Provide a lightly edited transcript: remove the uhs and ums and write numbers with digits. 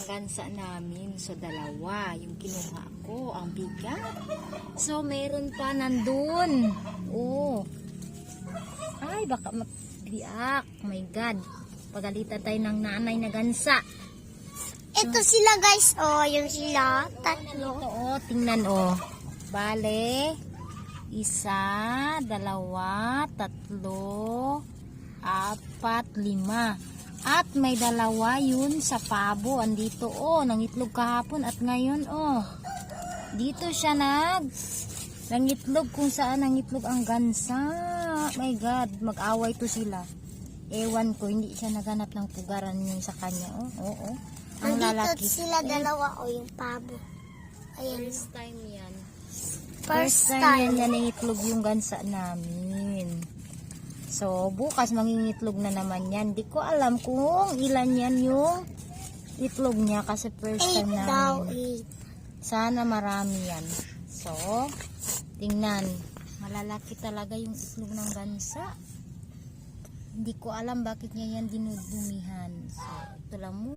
ang gansa namin. So, dalawa yung kinuha ko. Ang bigat. So, meron pa nandun. Oh. Ay, baka magbiak. Oh my God. Pagalitan tayo ng nanay na gansa. Ito sila guys, oh, yung sila, tatlo. Ito, oh, tingnan, oh. Bale, 1, 2, 3, 4, 5. At may 2 yun sa pabo. Andito, oh, nangitlog kahapon at ngayon, oh. Dito siya nangitlog kung saan nangitlog ang gansa. My God, mag-away to sila. Ewan ko, hindi siya naganap ng pugaran yun sa kanya, oh. Oo, oh. Ang lalaki. Nandito sila dalawa, oh, yung pabo. Ayan. First time yan. First time. yan nangitlog yung gansa namin. So, bukas mangingitlog na naman yan. Di ko alam kung ilan yan yung itlog niya kasi first time 8 daw, namin. 8. Sana marami yan. So, tingnan. Malalaki talaga yung itlog ng gansa. Hindi ko alam bakit niya yan dinudumihan. So, ito lang mo.